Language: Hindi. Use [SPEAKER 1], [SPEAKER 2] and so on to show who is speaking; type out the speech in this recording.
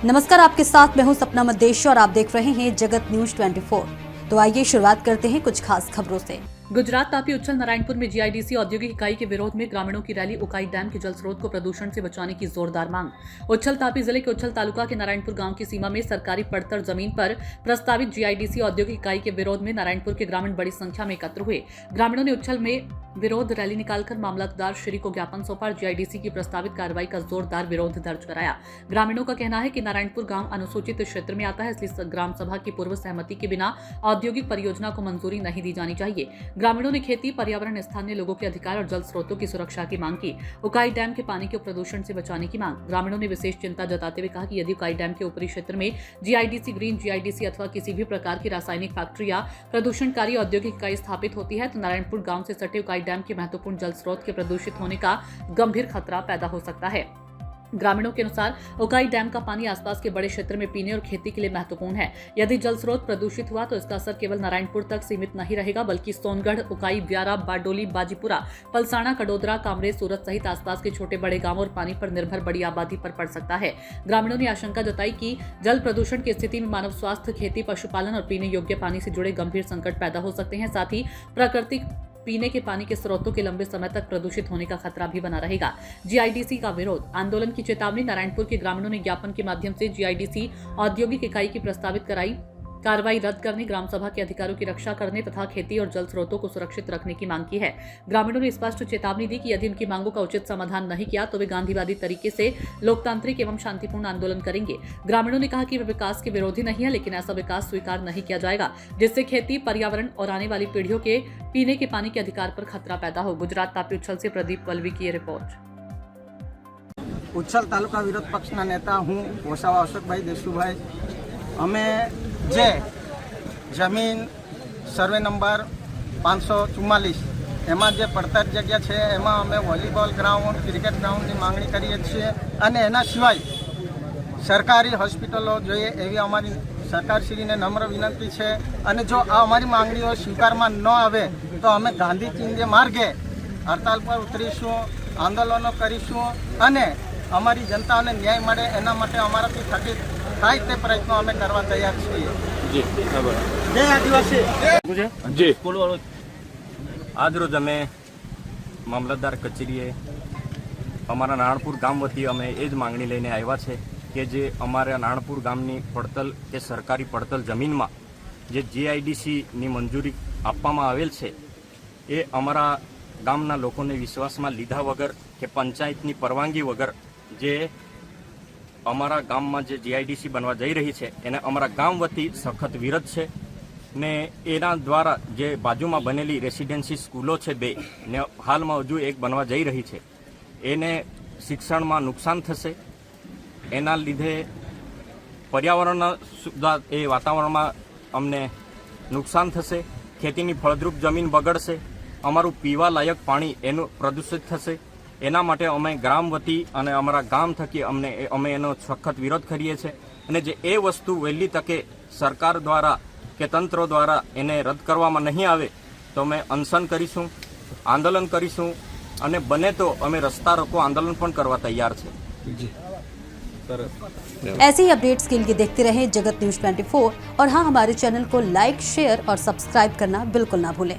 [SPEAKER 1] नमस्कार, आपके साथ मैं हूं सपना मदेशी और आप देख रहे हैं जगत न्यूज 24। तो आइए शुरुआत करते हैं कुछ खास खबरों से। गुजरात तापी उच्चल नारायणपुर में जीआईडीसी औद्योगिक इकाई के विरोध में ग्रामीणों की रैली। उकाई डैम के जल स्रोत को प्रदूषण से बचाने की जोरदार मांग। उच्चल तापी जिले के उच्चल तालुका के नारायणपुर गांव की सीमा में सरकारी पड़तर जमीन पर प्रस्तावित जीआईडीसी औद्योगिक इकाई के विरोध में नारायणपुर के ग्रामीण बड़ी संख्या में एकत्र हुए। ग्रामीणों ने उच्चल में विरोध रैली निकालकर मामलतदार श्री को ज्ञापन सौंपा। जीआईडीसी की प्रस्तावित कार्रवाई का जोरदार विरोध दर्ज कराया। ग्रामीणों का कहना है कि नारायणपुर गांव अनुसूचित क्षेत्र में आता है, इसलिए ग्राम सभा की पूर्व सहमति के बिना औद्योगिक परियोजना को मंजूरी नहीं दी जानी चाहिए। ग्रामीणों ने खेती, पर्यावरण, स्थानीय लोगों के अधिकार और जल स्रोतों की सुरक्षा की मांग की। उकाई डैम के पानी के प्रदूषण से बचाने की मांग। ग्रामीणों ने विशेष चिंता जताते हुए कहा कि यदि उकाई डैम के ऊपरी क्षेत्र में जीआईडीसी, ग्रीन जीआईडीसी अथवा किसी भी प्रकार की रासायनिक फैक्ट्री या प्रदूषणकारी औद्योगिक इकाई स्थापित होती है तो नारायणपुर गांव से सटे उकाई डैम के महत्वपूर्ण जल स्रोत के प्रदूषित होने का गंभीर खतरा पैदा हो सकता है। ग्रामीणों के अनुसार उकाई डैम का पानी आसपास के बड़े क्षेत्र में पीने और खेती के लिए महत्वपूर्ण है। यदि जल स्रोत प्रदूषित हुआ तो इसका असर केवल नारायणपुर तक सीमित नहीं रहेगा, बल्कि सोनगढ़, उकाई, ब्यारा, बारडोली, बाजीपुरा, पलसाना, कडोदरा, कामरे, सूरत सहित आसपास के छोटे बड़े गांवों और पानी पर निर्भर बड़ी आबादी पर पड़ सकता है। ग्रामीणों ने आशंका जताई कि जल प्रदूषण की स्थिति में मानव स्वास्थ्य, खेती, पशुपालन और पीने योग्य पानी से जुड़े गंभीर संकट पैदा हो सकते हैं। साथ ही प्राकृतिक पीने के पानी के स्रोतों के लंबे समय तक प्रदूषित होने का खतरा भी बना रहेगा। जीआईडीसी का विरोध, आंदोलन की चेतावनी। नारायणपुर के ग्रामीणों ने ज्ञापन के माध्यम से जीआईडीसी औद्योगिक इकाई की प्रस्तावित कार्रवाई रद्द करने, ग्राम सभा के अधिकारों की रक्षा करने तथा खेती और जल स्रोतों को सुरक्षित रखने की मांग की है। ग्रामीणों ने स्पष्ट चेतावनी दी कि यदि उनकी मांगों का उचित समाधान नहीं किया तो वे गांधीवादी तरीके से लोकतांत्रिक एवं शांतिपूर्ण आंदोलन करेंगे। ग्रामीणों ने कहा कि वे विकास के विरोधी नहीं है, लेकिन ऐसा विकास स्वीकार नहीं किया जाएगा जिससे खेती, पर्यावरण और आने वाली पीढ़ियों के पीने के पानी के अधिकार पर खतरा पैदा हो। गुजरात तापी उच्छल से प्रदीप वल्वी की रिपोर्ट।
[SPEAKER 2] उच्छल तालुका विरोध पक्षना नेता हूँ वसावा अशोकभाई देशुभाई। अमे जे जमीन सर्वे नंबर 544 एमां जे પડતર જગ્યા છે એમાં અમે વોલીબોલ ગ્રાઉન્ડ, ક્રિકેટ ગ્રાઉન્ડની માગણી કરીએ છીએ અને એના સિવાય સરકારી હોસ્પિટલો જોઈએ એવી અમારી સરકારશ્રીને નમ્ર વિનંતી છે। અને જો આ અમારી માંગણીઓ સ્વીકારમાં ન આવે તો અમે ગાંધી ચિંધ્ય માર્ગે હડતાલ પર ઉતરીશું, આંદોલનો કરીશું અને અમારી જનતાને ન્યાય મળે એના માટે અમારાથી થતી થાય તે પ્રયત્નો અમે કરવા તૈયાર છીએ।
[SPEAKER 3] જી બરાબર।
[SPEAKER 2] જય આદિવાસી।
[SPEAKER 3] જી
[SPEAKER 4] आज रोज अमे मामलतदार कचेरीए अमरा नारायणपुर गाम वती अमे एज मांगणी लईने आव्या छे के जे अमरा नारायणपुर गामनी पड़तल के सरकारी पड़तल जमीन में जे जीआईडीसी नी मंजूरी आपवामां आवेल छे ए अमरा गामना लोकोने विश्वास में लीधा वगर के पंचायतनी परवानगी वगर जे अमरा गाम में जे जीआईडीसी बनवा जई रही है एने अमरा गाम वती सखत विरोध है ने एना द्वारा जे बाजू में बनेली रेसिडेंसी स्कूलों है बे ने हाल में हजू एक बनवा जई रही है एने शिक्षण में नुकसान थशे। एना लीधे पर्यावरण सुधा ए वातावरण में अमने नुकसान थशे। खेतीनी फळद्रुप जमीन बगड़शे। अमारुं पीवा लायक पाणी एनु प्रदूषित थशे। एना माटे अमे ग्राम वती अने अमरा गाम थकी अमे एनो सखत विरोध करीए छे अने जे ए वस्तु वहेली तके सरकार द्वारा के तंत्र द्वारा एने रद्द करवामां नहीं आवे तो अमे अनशन करीशुं, आंदोलन करीशुं अने बने तो अमे रस्ता रोको आंदोलन पण करवा तैयार छे।
[SPEAKER 1] ऐसे ही अपडेट्स के लिए देखते रहें जगत न्यूज 24 और हाँ, हमारे चैनल को लाइक, शेयर और सब्सक्राइब करना बिल्कुल ना भूलें।